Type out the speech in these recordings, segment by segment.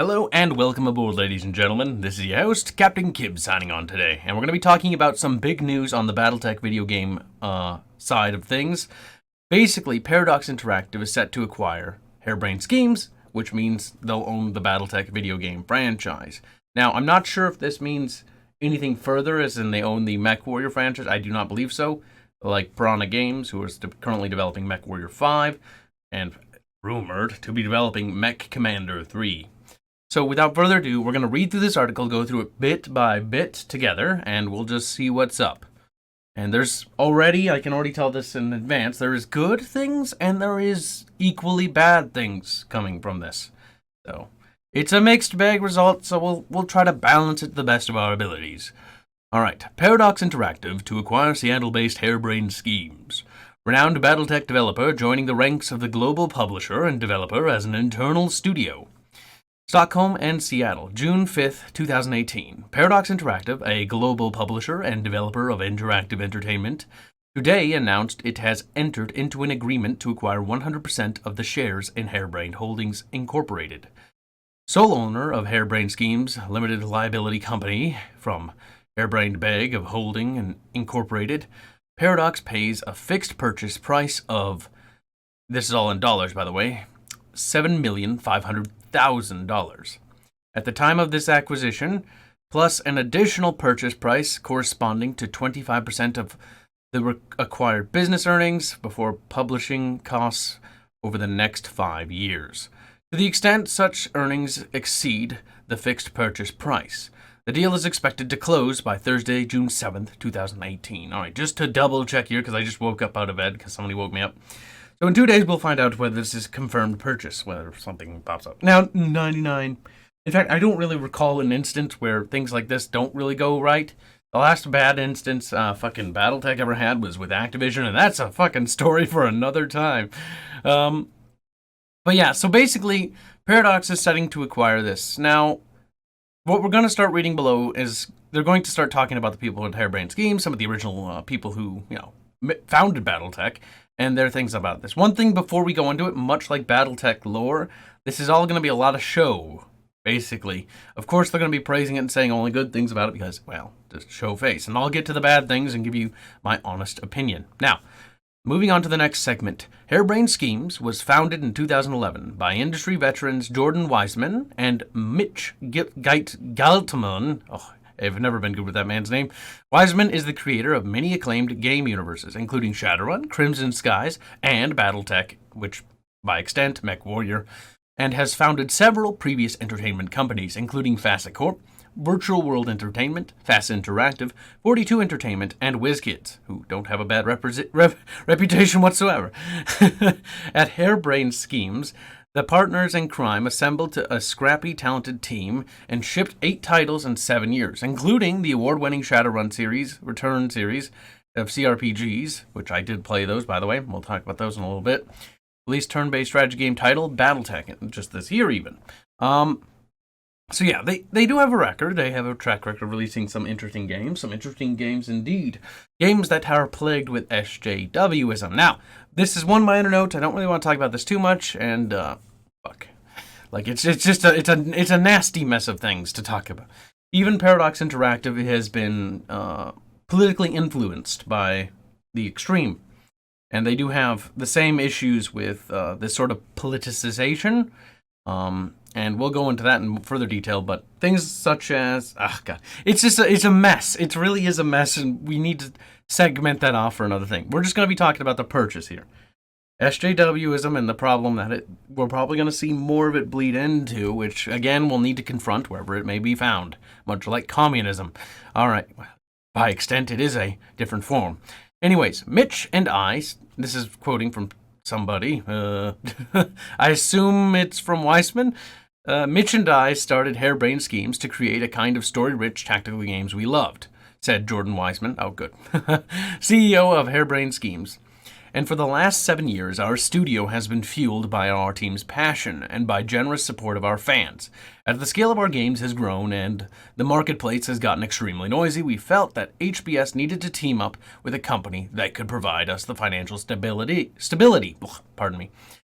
Hello and welcome aboard, ladies and gentlemen. This is your host, Captain Kib, signing on today, and we're going to be talking about some big news on the BattleTech video game side of things. Basically, Paradox Interactive is set to acquire Harebrained Schemes, which means they'll own the BattleTech video game franchise. Now, I'm not sure if this means anything further, as in they own the MechWarrior franchise. I do not believe so. Like Piranha Games, who is currently developing MechWarrior 5, and rumored to be developing Mech Commander 3. So without further ado, we're going to read through this article, go through it bit by bit together, and we'll just see what's up. And there's already, I can already tell this in advance, there is good things and there is equally bad things coming from this. So it's a mixed bag result, so we'll try to balance it to the best of our abilities. Alright, Paradox Interactive to acquire Seattle-based Harebrained Schemes. Renowned BattleTech developer joining the ranks of the global publisher and developer as an internal studio. Stockholm and Seattle, June 5th, 2018. Paradox Interactive, a global publisher and developer of interactive entertainment, today announced it has entered into an agreement to acquire 100% of the shares in Harebrained Holdings Incorporated. Sole owner of Harebrained Schemes Limited Liability Company from Harebrained Bag of Holding and Incorporated, Paradox pays a fixed purchase price of, this is all in dollars by the way, $7,500,000. At the time of this acquisition, plus an additional purchase price corresponding to 25% of the acquired business earnings before publishing costs over the next 5 years. To the extent such earnings exceed the fixed purchase price, the deal is expected to close by Thursday, June 7th, 2018. All right, just to double check here, because I just woke up out of bed because somebody woke me up. So in 2 days, we'll find out whether this is confirmed purchase, whether something pops up. Now, 99. In fact, I don't really recall an instance where things like this don't really go right. The last bad instance fucking BattleTech ever had was with Activision, and that's a fucking story for another time. But yeah, so basically, Paradox is setting to acquire this. Now, what we're going to start reading below is they're going to start talking about the people at Harebrained Schemes, some of the original people who, founded BattleTech, and there are things about this. One thing before we go into it, much like BattleTech lore, this is all going to be a lot of show, basically. Of course, they're going to be praising it and saying only good things about it because, well, just show face. And I'll get to the bad things and give you my honest opinion. Now, moving on to the next segment. Harebrained Schemes was founded in 2011 by industry veterans Jordan Wiseman and Mitch Galtman. I've never been good with that man's name. Wiseman is the creator of many acclaimed game universes, including Shadowrun, Crimson Skies, and BattleTech, which, by extent, MechWarrior, and has founded several previous entertainment companies, including Facet Corp, Virtual World Entertainment, Fast Interactive, 42 Entertainment, and WizKids, who don't have a bad reputation whatsoever. At Harebrained Schemes, the partners in crime assembled a scrappy, talented team and shipped 8 titles in 7 years, including the award-winning Shadowrun series, Return series of CRPGs, which I did play those, by the way. We'll talk about those in a little bit. Released turn-based strategy game titled BattleTech, just this year even. So yeah, they do have a record. They have a track record of releasing some interesting games indeed. Games that are plagued with SJWism. Now, this is one minor note. I don't really want to talk about this too much, and fuck, like it's a nasty mess of things to talk about. Even Paradox Interactive has been politically influenced by the extreme, and they do have the same issues with this sort of politicization. And we'll go into that in further detail, but things such as, it's a mess. It really is a mess, and we need to segment that off for another thing. We're just going to be talking about the purchase here. SJWism and the problem that we're probably going to see more of it bleed into, which, again, we'll need to confront wherever it may be found, much like communism. All right, by extent, it is a different form. Anyways, Mitch and I, this is quoting from somebody, I assume it's from Weissman. Mitch and I started Harebrained Schemes to create a kind of story-rich tactical games we loved, said Jordan Wiseman, good, CEO of Harebrained Schemes. And for the last 7 years, our studio has been fueled by our team's passion and by generous support of our fans. As the scale of our games has grown and the marketplace has gotten extremely noisy, we felt that HBS needed to team up with a company that could provide us the financial stability,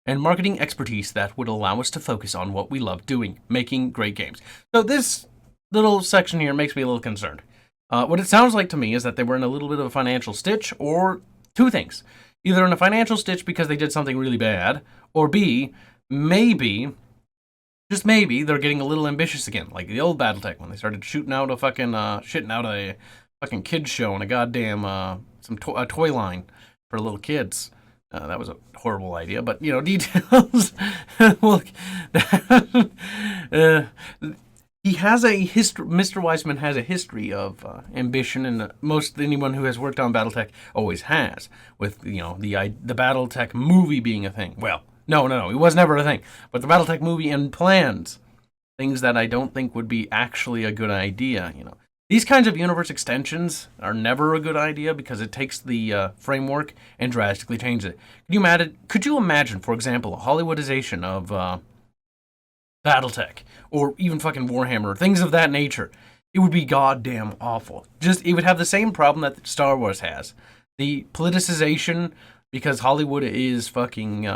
and marketing expertise that would allow us to focus on what we love doing, making great games. So this little section here makes me a little concerned. What it sounds like to me is that they were in a little bit of a financial stitch, or two things. Either in a financial stitch because they did something really bad, or B, maybe, just maybe, they're getting a little ambitious again, like the old BattleTech when they started shitting out a fucking kids show and a goddamn a toy line for little kids. That was a horrible idea, but details. Look, he has a history. Mr. Weissman has a history of ambition, and most anyone who has worked on BattleTech always has. With the BattleTech movie being a thing. Well, no, it was never a thing. But the BattleTech movie and plans, things that I don't think would be actually a good idea. These kinds of universe extensions are never a good idea because it takes the framework and drastically changes it. Could you imagine, for example, a Hollywoodization of BattleTech or even fucking Warhammer, things of that nature? It would be goddamn awful. It would have the same problem that Star Wars has. The politicization, because Hollywood is fucking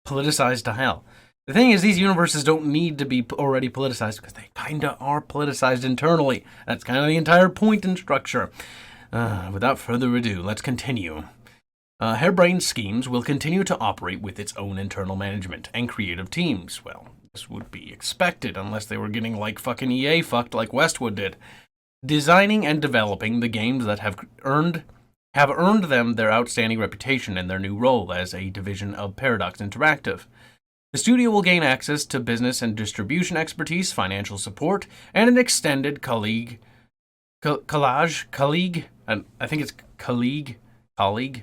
politicized to hell. The thing is, these universes don't need to be already politicized because they kinda are politicized internally. That's kind of the entire point and structure. Without further ado, let's continue. Harebrained Schemes will continue to operate with its own internal management and creative teams. Well, this would be expected unless they were getting like fucking EA fucked like Westwood did. Designing and developing the games that have earned them their outstanding reputation in their new role as a division of Paradox Interactive. The studio will gain access to business and distribution expertise, financial support, and an extended colleague, and I think it's colleague. I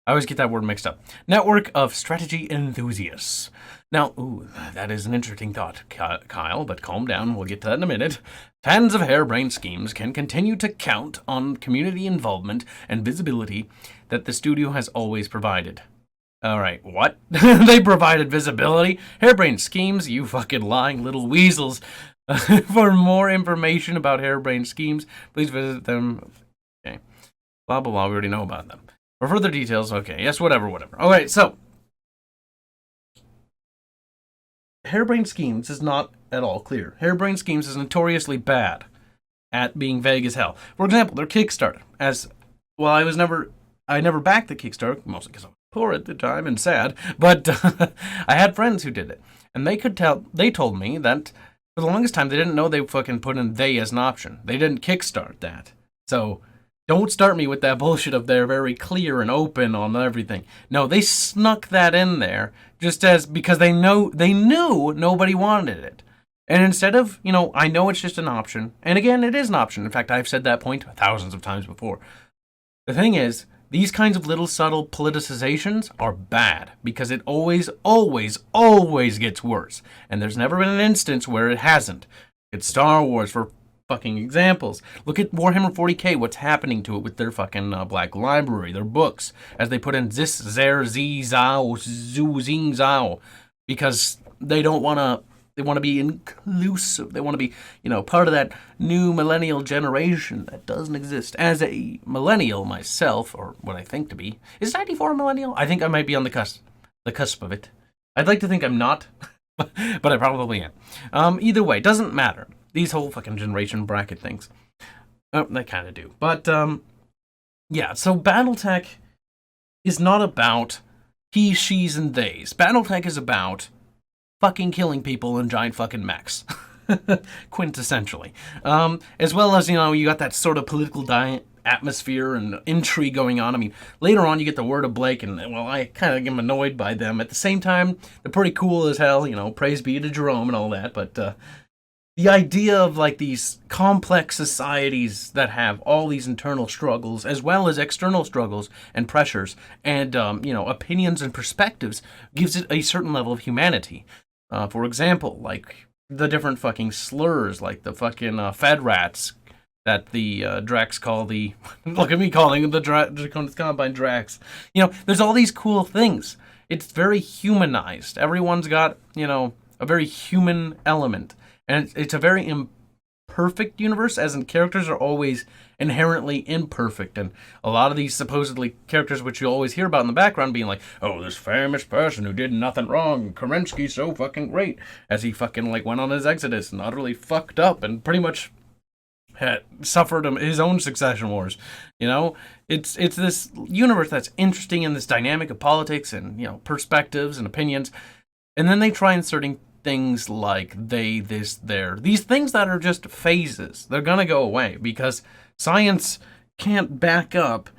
always get that word mixed up. Network of strategy enthusiasts. Now, that is an interesting thought, Kyle, but calm down, we'll get to that in a minute. Fans of Harebrained Schemes can continue to count on community involvement and visibility that the studio has always provided. Alright, what? They provided visibility? Harebrained Schemes, you fucking lying little weasels. For more information about Harebrained Schemes, please visit them. Okay. Blah, blah, blah, we already know about them. For further details, okay, yes, whatever. Alright, so. Harebrained Schemes is not at all clear. Harebrained Schemes is notoriously bad at being vague as hell. For example, their Kickstarter. I never backed the Kickstarter, mostly because I'm poor at the time and sad, but I had friends who did it, and they told me that for the longest time they didn't know they fucking put in they as an option. They didn't kickstart that. So don't start me with that bullshit of they're very clear and open on everything. No, they snuck that in there because they knew nobody wanted it. And instead of, I know it's just an option, and again, it is an option. In fact, I've said that point thousands of times before. The thing is, these kinds of little subtle politicizations are bad because it always, always, always gets worse. And there's never been an instance where it hasn't. It's Star Wars for fucking examples. Look at Warhammer 40k, what's happening to it with their fucking Black Library, their books, as they put in Zis, Zer, Z, Zao, Zu, Zing, Zao, because they want to be inclusive. They want to be, part of that new millennial generation that doesn't exist. As a millennial myself, or what I think to be, is 94 a millennial? I think I might be on the cusp of it. I'd like to think I'm not, but I probably am. Either way, doesn't matter. These whole fucking generation bracket things. They kind of do. But, yeah, so BattleTech is not about he, she's, and theys. BattleTech is about fucking killing people in giant fucking mechs. Quintessentially. As well as, you got that sort of political atmosphere and intrigue going on. I mean, later on you get the word of Blake, and, well, I kind of am annoyed by them. At the same time, they're pretty cool as hell, praise be to Jerome and all that, but, the idea of, like, these complex societies that have all these internal struggles, as well as external struggles and pressures, and, opinions and perspectives, gives it a certain level of humanity. For example, like, the different fucking slurs, like the fucking Fed rats that the Drax call the... Look at me calling them the Draconis Combine Drax. There's all these cool things. It's very humanized. Everyone's got, a very human element. And it's a very perfect universe, as in characters are always inherently imperfect, and a lot of these supposedly characters which you always hear about in the background being like, oh, this famous person who did nothing wrong, Kerensky's so fucking great, as he fucking like went on his exodus and utterly fucked up and pretty much had suffered his own succession wars. You know, it's this universe that's interesting in this dynamic of politics and, you know, perspectives and opinions, and then they try inserting things like they, this, there. These things that are just phases. They're gonna go away because science can't back up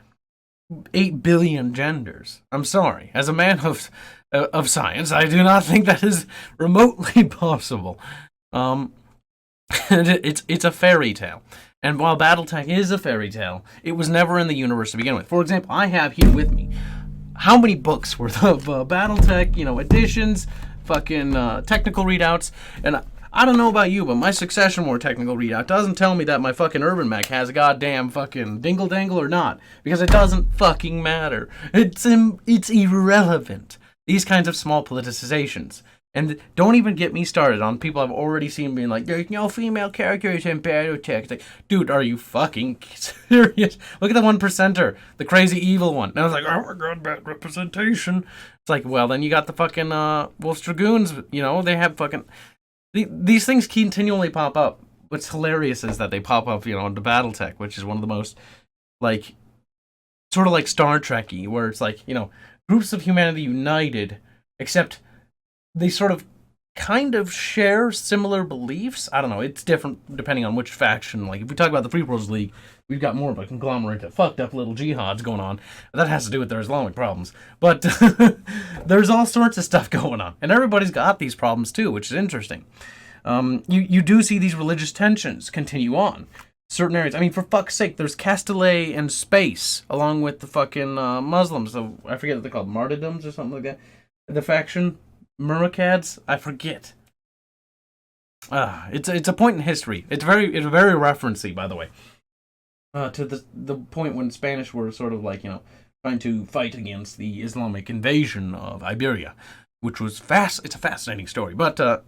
8 billion genders. I'm sorry. As a man of science, I do not think that is remotely possible. It's a fairy tale. And while BattleTech is a fairy tale, it was never in the universe to begin with. For example, I have here with me how many books worth of BattleTech, you know, editions, fucking technical readouts, and I don't know about you, but my Succession War technical readout doesn't tell me that my fucking Urban Mech has a goddamn fucking dingle dangle or not, because it doesn't fucking matter. It's irrelevant. These kinds of small politicizations. And don't even get me started on people I've already seen being like, there's no female characters in BattleTech. It's like, dude, are you fucking serious? Look at the 1%er, the crazy evil one. And I was like, oh my god, bad representation. It's like, well, then you got the fucking Wolf's Dragoons, you know, they have fucking... These things continually pop up. What's hilarious is that they pop up, you know, into BattleTech, which is one of the most, like, sort of like Star Trek-y, where it's like, you know, groups of humanity united, except they sort of kind of share similar beliefs. I don't know, it's different depending on which faction. Like, if we talk about the Free Worlds League, we've got more of a conglomerate of fucked up little jihads going on. That has to do with their Islamic problems. But there's all sorts of stuff going on. And everybody's got these problems too, which is interesting. You do see these religious tensions continue on. Certain areas. I mean, for fuck's sake, there's Castellet and Space, along with the fucking Muslims. So, I forget what they're called, martyrdoms or something like that. The faction... Murakads? I forget. It's a point in history. It's very referencey, by the way, to the point when Spanish were sort of like, you know, trying to fight against the Islamic invasion of Iberia, which was it's a fascinating story. But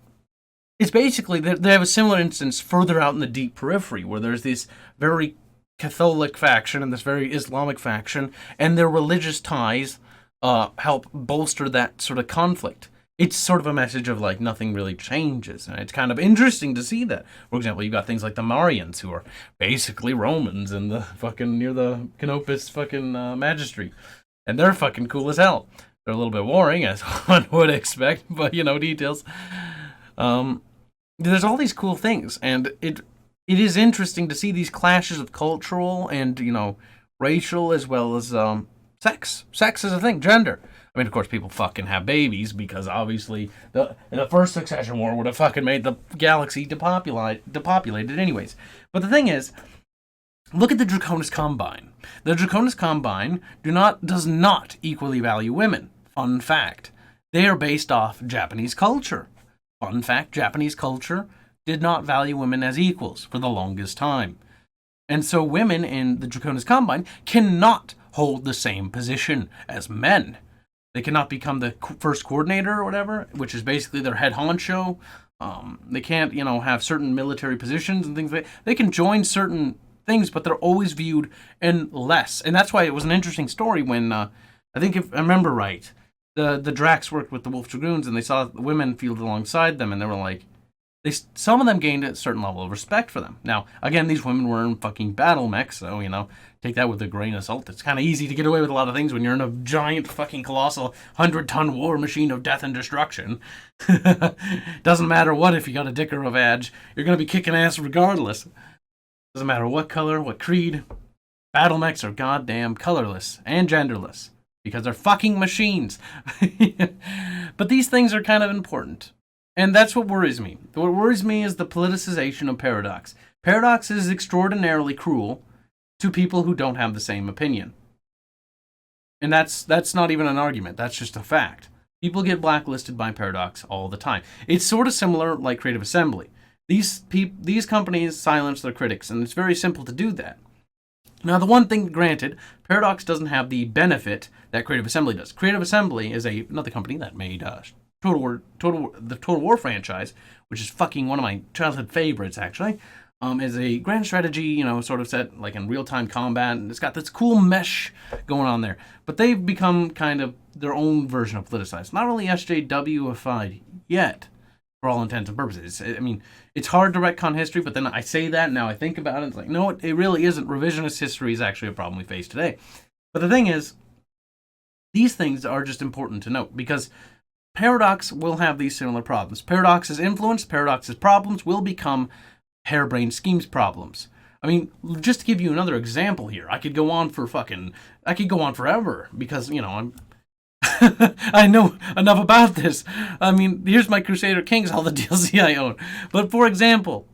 it's basically they have a similar instance further out in the deep periphery, where there's this very Catholic faction and this very Islamic faction, and their religious ties help bolster that sort of conflict. It's sort of a message of, like, nothing really changes, and it's kind of interesting to see that. For example, you've got things like the Marians, who are basically Romans in the fucking, near the Canopus fucking Magistry, and they're fucking cool as hell. They're a little bit warring, as one would expect, but, you know, details. There's all these cool things, and it is interesting to see these clashes of cultural and, you know, racial, as well as sex. Sex is a thing, gender. I mean, of course, people fucking have babies because obviously the first Succession War would have fucking made the galaxy depopulated anyways. But the thing is, look at the Draconis Combine. The Draconis Combine does not equally value women. Fun fact. They are based off Japanese culture. Fun fact, Japanese culture did not value women as equals for the longest time. And so women in the Draconis Combine cannot hold the same position as men. They cannot become the first coordinator or whatever, which is basically their head honcho. They can't, you know, have certain military positions and things like that. They can join certain things, but they're always viewed in less. And that's why it was an interesting story when, I think if I remember right, the Drax worked with the Wolf Dragoons and they saw the women fielded alongside them, and they were like, some of them gained a certain level of respect for them. Now, again, these women were in fucking battle mechs, so, you know, take that with a grain of salt. It's kind of easy to get away with a lot of things when you're in a giant fucking colossal 100-ton war machine of death and destruction. Doesn't matter what, if you got a dick or a vag, you're going to be kicking ass regardless. Doesn't matter what color, what creed. Battle mechs are goddamn colorless and genderless because they're fucking machines. But these things are kind of important. And that's what worries me. What worries me is the politicization of Paradox. Paradox is extraordinarily cruel to people who don't have the same opinion. And that's not even an argument. That's just a fact. People get blacklisted by Paradox all the time. It's sort of similar like Creative Assembly. These companies silence their critics, and it's very simple to do that. Now, the one thing, granted, Paradox doesn't have the benefit that Creative Assembly does. Creative Assembly is another company that made the Total War franchise, which is fucking one of my childhood favorites, actually. is a grand strategy, sort of set like in real-time combat, and it's got this cool mesh going on there. But they've become kind of their own version of politicized. Not really SJWified yet, for all intents and purposes. I mean, it's hard to retcon history, but then I say that, and now I think about it, it's like, no, it really isn't. Revisionist history is actually a problem we face today. But the thing is, these things are just important to note, because Paradox will have these similar problems. Paradox's influence, Paradox's problems will become harebrained schemes problems. I mean, just to give you another example here, I could go on forever, because, I'm I know enough about this. I mean, here's my Crusader Kings, all the DLC I own. But for example,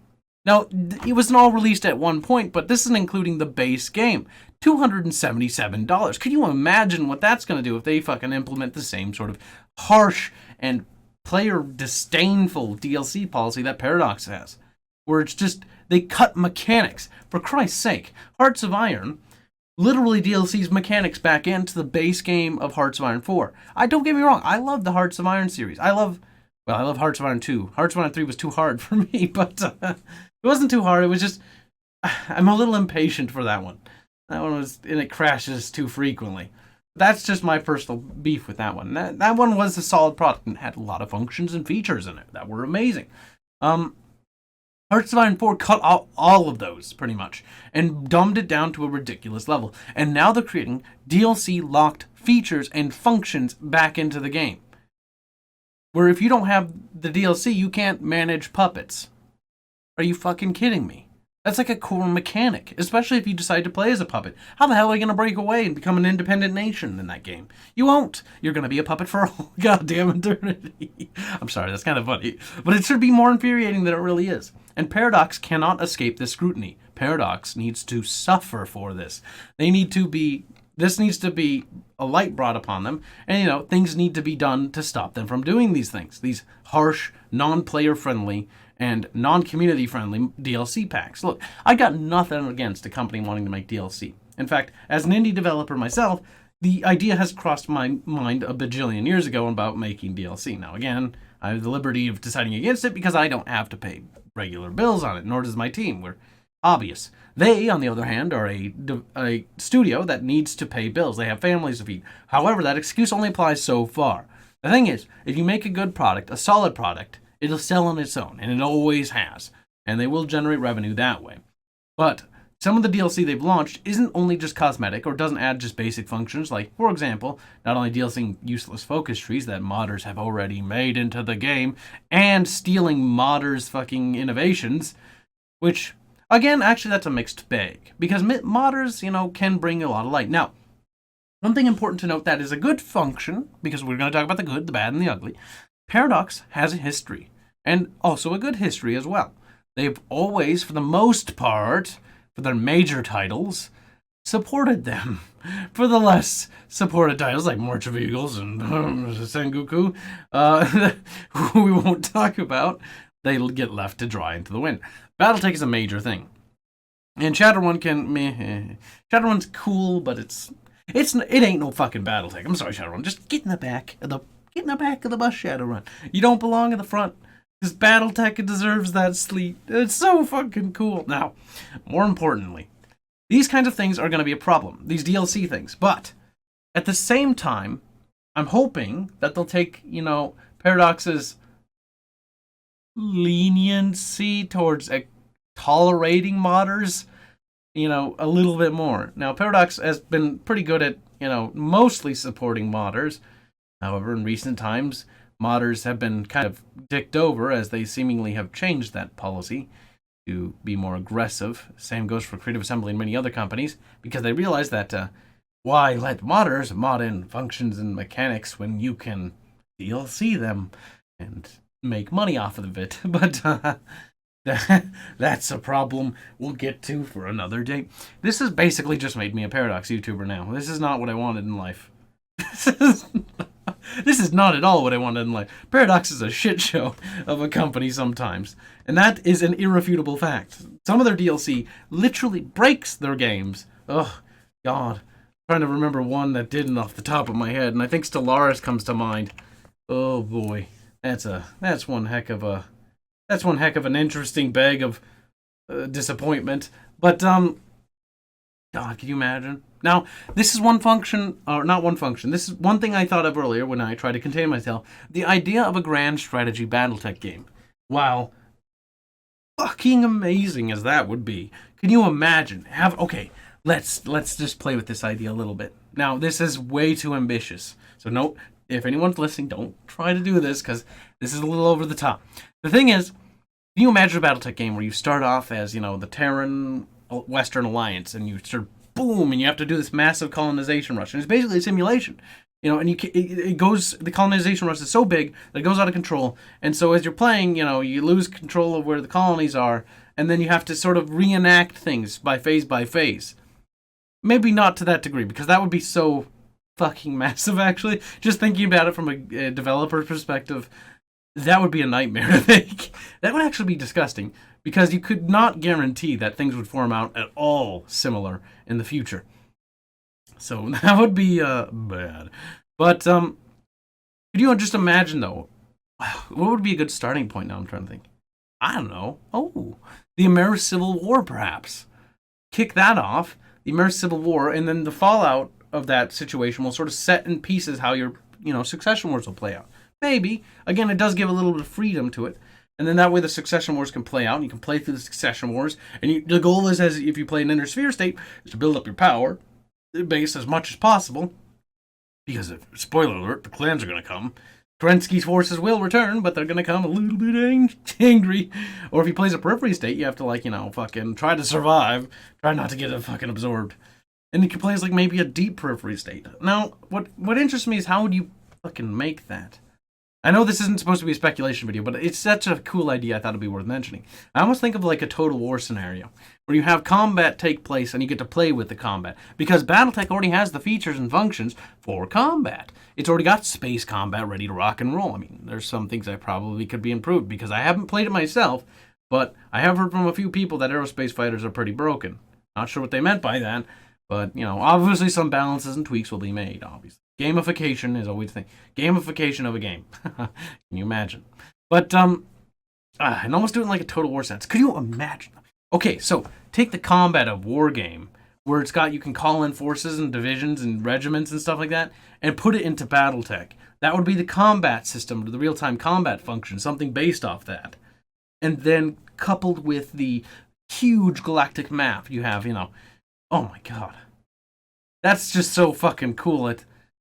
now, it wasn't all released at one point, but this isn't including the base game. $277. Could you imagine what that's going to do if they fucking implement the same sort of harsh and player disdainful DLC policy that Paradox has? Where it's just, they cut mechanics. For Christ's sake, Hearts of Iron literally DLCs mechanics back into the base game of Hearts of Iron 4. Don't get me wrong, I love the Hearts of Iron series. I love Hearts of Iron 2. Hearts of Iron 3 was too hard for me, but it wasn't too hard. It was just, I'm a little impatient for that one. That one was, and it crashes too frequently. That's just my personal beef with that one. That one was a solid product and had a lot of functions and features in it that were amazing. Hearts of Iron 4 cut out all of those, pretty much, and dumbed it down to a ridiculous level. And now they're creating DLC-locked features and functions back into the game. Where if you don't have the DLC, you can't manage puppets. Are you fucking kidding me? That's like a core mechanic, especially if you decide to play as a puppet. How the hell are you going to break away and become an independent nation in that game? You won't. You're going to be a puppet for a whole goddamn eternity. I'm sorry, that's kind of funny. But it should be more infuriating than it really is. And Paradox cannot escape this scrutiny. Paradox needs to suffer for this. This needs to be a light brought upon them. And, things need to be done to stop them from doing these things. These harsh, non-player friendly, and non-community friendly DLC packs. Look, I got nothing against a company wanting to make DLC. In fact, as an indie developer myself, the idea has crossed my mind a bajillion years ago about making DLC. Now, again, I have the liberty of deciding against it because I don't have to pay regular bills on it, nor does my team. We're hobbyists. They, on the other hand, are a studio that needs to pay bills. They have families to feed. However, that excuse only applies so far. The thing is, if you make a good product, a solid product, it'll sell on its own, and it always has. And they will generate revenue that way. But some of the DLC they've launched isn't only just cosmetic or doesn't add just basic functions. Like, for example, not only DLCing useless focus trees that modders have already made into the game, and stealing modders' fucking innovations, which, again, actually that's a mixed bag. Because modders, can bring a lot of light. Now, one thing important to note that is a good function, because we're going to talk about the good, the bad, and the ugly. Paradox has a history, and also a good history as well. They've always, for the most part, for their major titles, supported them. For the less supported titles, like March of Eagles and Sengoku, who we won't talk about, they get left to dry into the wind. BattleTech is a major thing. And Shadowrun Shadowrun's cool, but it ain't no fucking BattleTech. I'm sorry, Shadowrun. Just get in the back of the bus, Shadowrun. You don't belong in the front. Because BattleTech deserves that sleep. It's so fucking cool. Now, more importantly, these kinds of things are going to be a problem. These DLC things. But, at the same time, I'm hoping that they'll take, Paradox's leniency towards tolerating modders, a little bit more. Now, Paradox has been pretty good at, mostly supporting modders. However, in recent times, modders have been kind of dicked over as they seemingly have changed that policy to be more aggressive. Same goes for Creative Assembly and many other companies, because they realize that why let modders mod in functions and mechanics when you can DLC them and make money off of it. But that's a problem we'll get to for another day. This has basically just made me a Paradox YouTuber now. This is not what I wanted in life. This is not at all what I wanted in life. Paradox is a shit show of a company sometimes. And that is an irrefutable fact. Some of their DLC literally breaks their games. Oh, God. I'm trying to remember one that didn't off the top of my head, and I think Stellaris comes to mind. Oh boy. That's one heck of an interesting bag of disappointment. But God, can you imagine? Now, this is one function, or not one function. This is one thing I thought of earlier when I tried to contain myself. The idea of a grand strategy BattleTech game. Wow, fucking amazing as that would be. Can you imagine? Let's just play with this idea a little bit. Now, this is way too ambitious. So no, if anyone's listening, don't try to do this because this is a little over the top. The thing is, can you imagine a BattleTech game where you start off as, the Terran Western Alliance and you sort of boom and you have to do this massive colonization rush. And it's basically a simulation. And the colonization rush is so big that it goes out of control. And so as you're playing, you lose control of where the colonies are, and then you have to sort of reenact things by phase. Maybe not to that degree, because that would be so fucking massive, actually. Just thinking about it from a developer perspective, that would be a nightmare to make. That would actually be disgusting, because you could not guarantee that things would form out at all similar in the future. So that would be bad. But could you just imagine, though, what would be a good starting point now? I'm trying to think. I don't know. Oh, the American Civil War, perhaps. Kick that off, the American Civil War, and then the fallout of that situation will sort of set in pieces how your, succession wars will play out. Maybe. Again, it does give a little bit of freedom to it. And then that way the succession wars can play out, and you can play through the succession wars. And the goal is, as if you play an inner sphere state, is to build up your power base as much as possible, because spoiler alert, the clans are going to come. Kerensky's forces will return, but they're going to come a little bit angry. Or if he plays a periphery state, you have to fucking try to survive, try not to get fucking absorbed. And you can play as maybe a deep periphery state. Now, what interests me is how would you fucking make that? I know this isn't supposed to be a speculation video, but it's such a cool idea I thought it'd be worth mentioning. I almost think of a Total War scenario, where you have combat take place and you get to play with the combat. Because BattleTech already has the features and functions for combat. It's already got space combat ready to rock and roll. I mean, there's some things that probably could be improved, because I haven't played it myself, but I have heard from a few people that aerospace fighters are pretty broken. Not sure what they meant by that, but, obviously some balances and tweaks will be made, obviously. Gamification is always the thing. Gamification of a game. Can you imagine? But, and almost doing a Total War sense. Could you imagine? Okay, so take the combat of war game, where you can call in forces and divisions and regiments and stuff like that, and put it into BattleTech. That would be the combat system, the real-time combat function, something based off that. And then coupled with the huge galactic map you have, oh my god. That's just so fucking cool.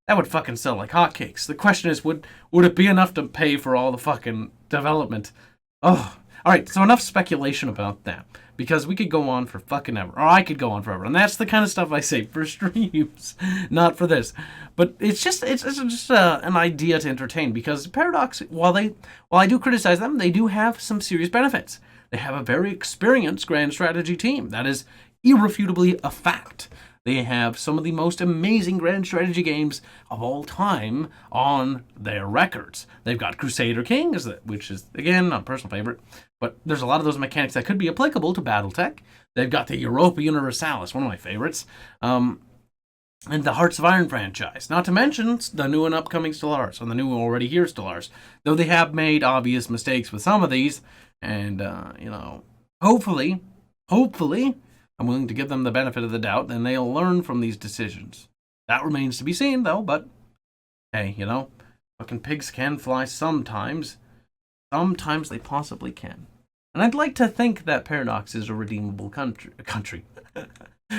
That would fucking sell like hotcakes. The question is, would it be enough to pay for all the fucking development? Oh, alright, so enough speculation about that. Because we could go on for fucking ever. Or I could go on forever. And that's the kind of stuff I say for streams. Not for this. But it's just an idea to entertain. Because Paradox, while I do criticize them, they do have some serious benefits. They have a very experienced grand strategy team. That is irrefutably a fact. They have some of the most amazing grand strategy games of all time on their records. They've got Crusader Kings, which is, again, not a personal favorite, but there's a lot of those mechanics that could be applicable to BattleTech. They've got the Europa Universalis, one of my favorites, and the Hearts of Iron franchise. Not to mention the new and upcoming Stellaris, and the new already here Stellaris. Though they have made obvious mistakes with some of these, and, hopefully, I'm willing to give them the benefit of the doubt, and they'll learn from these decisions. That remains to be seen, though, but hey, fucking pigs can fly sometimes. Sometimes they possibly can. And I'd like to think that Paradox is a redeemable country.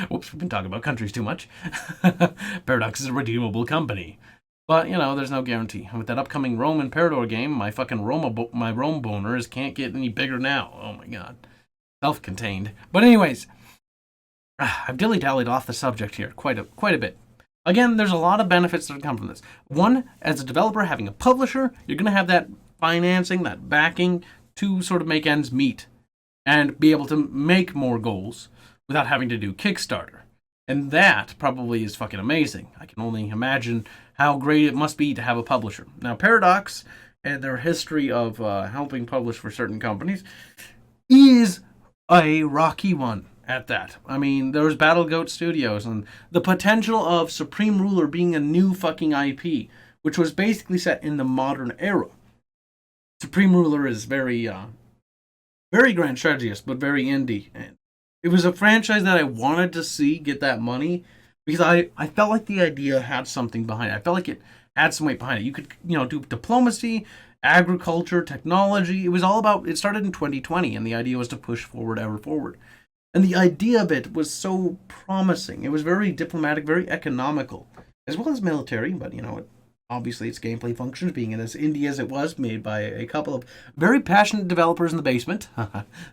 Whoops, we've been talking about countries too much. Paradox is a redeemable company. But, there's no guarantee. With that upcoming Rome Imperador game, my fucking Rome boners can't get any bigger now. Oh my god. Self-contained. But anyways, I've dilly-dallied off the subject here quite a bit. Again, there's a lot of benefits that come from this. One, as a developer, having a publisher, you're going to have that financing, that backing to sort of make ends meet and be able to make more goals without having to do Kickstarter. And that probably is fucking amazing. I can only imagine how great it must be to have a publisher. Now, Paradox and their history of helping publish for certain companies is a rocky one. At that. I mean, there was Battle Goat Studios and the potential of Supreme Ruler being a new fucking IP, which was basically set in the modern era. Supreme Ruler is very very grand strategist, but very indie. And it was a franchise that I wanted to see get that money because I felt like the idea had something behind it. I felt like it had some weight behind it. You could, do diplomacy, agriculture, technology. It was all about, it started in 2020, and the idea was to push forward, ever forward. And the idea of it was so promising. It was very diplomatic, very economical, as well as military, but, obviously its gameplay functions, being as indie as it was, made by a couple of very passionate developers in the basement.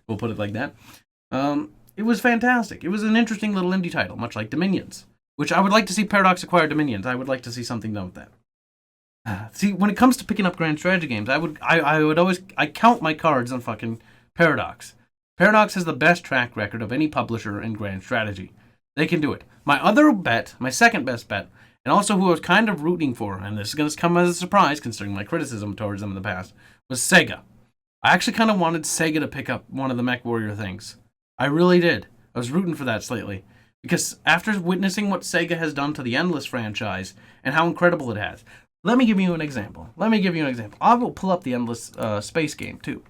We'll put it like that. It was fantastic. It was an interesting little indie title, much like Dominions, which I would like to see Paradox acquire Dominions. I would like to see something done with that. See, when it comes to picking up grand strategy games, I would always count my cards on fucking Paradox. Paradox has the best track record of any publisher in grand strategy. They can do it. My other bet, my second best bet, and also who I was kind of rooting for, and this is going to come as a surprise considering my criticism towards them in the past, was Sega. I actually kind of wanted Sega to pick up one of the MechWarrior things. I really did. I was rooting for that slightly. Because after witnessing what Sega has done to the Endless franchise and how incredible it has, let me give you an example. I will pull up the Endless space game, too.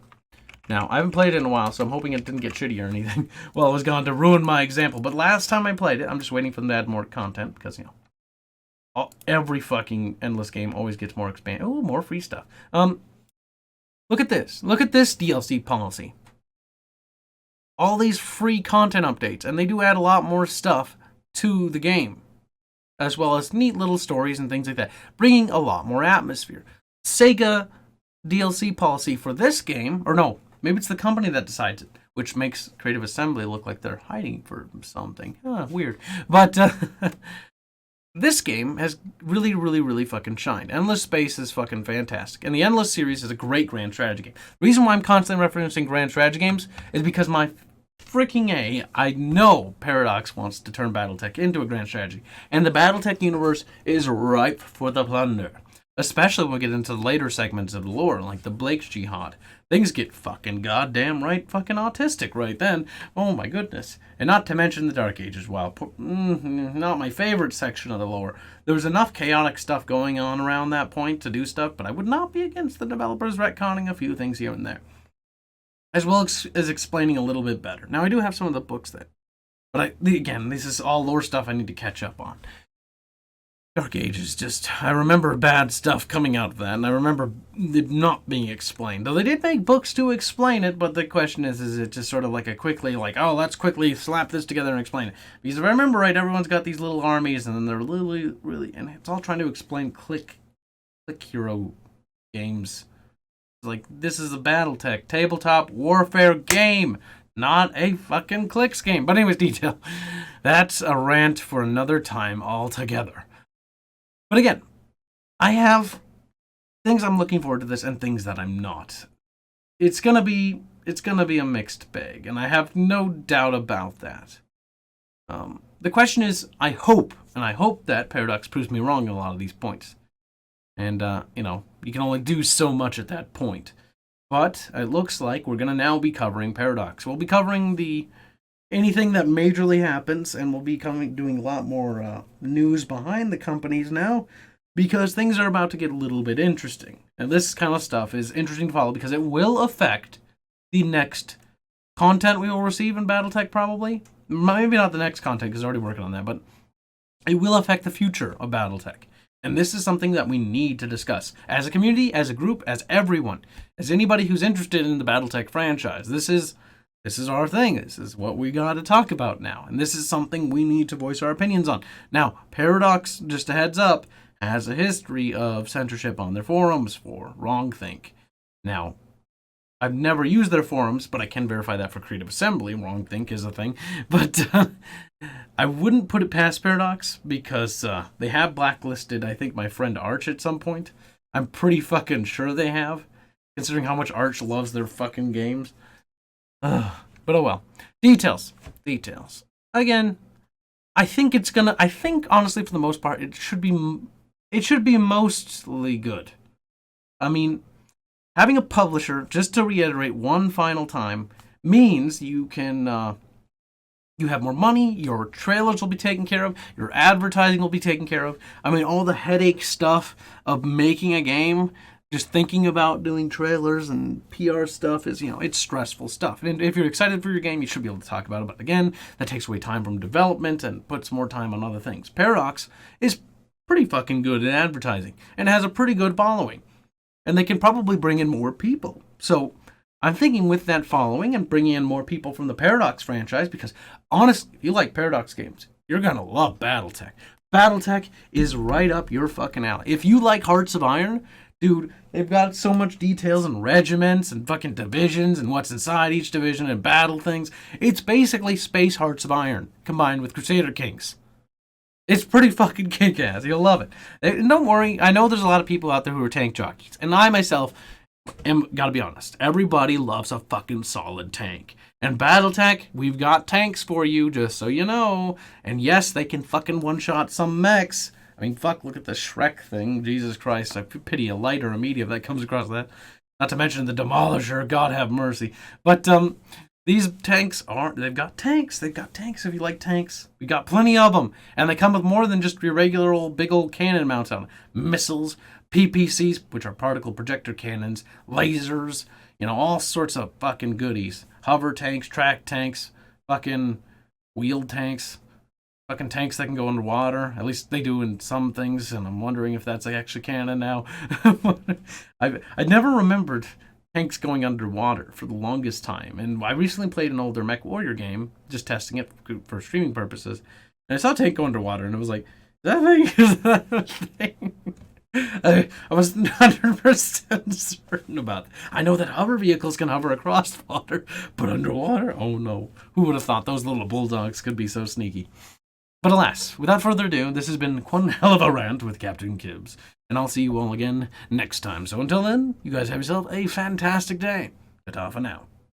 Now, I haven't played it in a while, so I'm hoping it didn't get shitty or anything while it was gone to ruin my example. But last time I played it, I'm just waiting for them to add more content because, every fucking Endless game always gets more expand. Oh, more free stuff. Look at this. Look at this DLC policy. All these free content updates, and they do add a lot more stuff to the game, as well as neat little stories and things like that, bringing a lot more atmosphere. Sega DLC policy for this game, or no, maybe it's the company that decides it, which makes Creative Assembly look like they're hiding for something. Weird. But this game has really, really, really fucking shined. Endless Space is fucking fantastic. And the Endless series is a great grand strategy game. The reason why I'm constantly referencing grand strategy games is because I know Paradox wants to turn BattleTech into a grand strategy. And the BattleTech universe is ripe for the plunder. Especially when we get into the later segments of the lore, like the Blake's Jihad. Things get fucking goddamn right fucking autistic right then. Oh my goodness. And not to mention the Dark Ages. Wow. Not my favorite section of the lore. There was enough chaotic stuff going on around that point to do stuff, but I would not be against the developers retconning a few things here and there. As well as explaining a little bit better. Now, I do have some of the books that... But again, this is all lore stuff I need to catch up on. Dark Ages, I remember bad stuff coming out of that, and I remember it not being explained. Though they did make books to explain it, but the question is it just sort of like a quickly, let's quickly slap this together and explain it? Because if I remember right, everyone's got these little armies, and then they're really, and it's all trying to explain click hero games. Like, this is a BattleTech tabletop warfare game, not a fucking clicks game. But anyways, detail. That's a rant for another time altogether. But again, I have things I'm looking forward to this and things that I'm not. It's gonna be a mixed bag, and I have no doubt about that. The question is, I hope that Paradox proves me wrong on a lot of these points. And, you can only do so much at that point. But it looks like we're going to now be covering Paradox. We'll be covering anything that majorly happens, and we'll be doing a lot more news behind the companies now, because things are about to get a little bit interesting. And this kind of stuff is interesting to follow because it will affect the next content we will receive in BattleTech, probably. Maybe not the next content, because I'm already working on that, but it will affect the future of BattleTech. And this is something that we need to discuss. As a community, as a group, as everyone. As anybody who's interested in the BattleTech franchise. This is our thing. This is what we got to talk about now. And this is something we need to voice our opinions on. Now, Paradox, just a heads up, has a history of censorship on their forums for wrongthink. Now, I've never used their forums, but I can verify that for Creative Assembly. Wrongthink is a thing. But I wouldn't put it past Paradox because they have blacklisted, I think, my friend Arch at some point. I'm pretty fucking sure they have, considering how much Arch loves their fucking games. But oh well. Details. Again, I think honestly, for the most part, it should be mostly good. I mean, having a publisher, just to reiterate one final time, means you can you have more money, your trailers will be taken care of, your advertising will be taken care of. I mean, all the headache stuff of making a game just thinking about doing trailers and PR stuff is, it's stressful stuff. And if you're excited for your game, you should be able to talk about it. But again, that takes away time from development and puts more time on other things. Paradox is pretty fucking good at advertising and has a pretty good following. And they can probably bring in more people. So I'm thinking with that following and bringing in more people from the Paradox franchise, because honestly, if you like Paradox games, you're going to love BattleTech. BattleTech is right up your fucking alley. If you like Hearts of Iron, dude, they've got so much details and regiments and fucking divisions and what's inside each division and battle things. It's basically Space Hearts of Iron combined with Crusader Kings. It's pretty fucking kick-ass. You'll love it. And don't worry, I know there's a lot of people out there who are tank jockeys. And I myself gotta be honest, everybody loves a fucking solid tank. And BattleTech, we've got tanks for you, just so you know. And yes, they can fucking one-shot some mechs. I mean, fuck, look at the Shrek thing. Jesus Christ, I pity a light or a medium that comes across that. Not to mention the Demolisher, God have mercy. But, these tanks they've got tanks if you like tanks. We got plenty of them. And they come with more than just your regular old big old cannon mounts on them. Missiles, PPCs, which are particle projector cannons, lasers, all sorts of fucking goodies. Hover tanks, track tanks, fucking wheeled tanks, fucking tanks that can go underwater. At least they do in some things, and I'm wondering if that's actually canon now. I never remembered tanks going underwater for the longest time. And I recently played an older Mech Warrior game, just testing it for streaming purposes. And I saw a tank go underwater, and it was like, is that a thing? I was 100% certain about that. I know that hover vehicles can hover across water, but underwater? Oh no. Who would have thought those little bulldogs could be so sneaky? But alas, without further ado, this has been one hell of a rant with Captain Kibbs. And I'll see you all again next time. So until then, you guys have yourself a fantastic day. Ta-ta for now.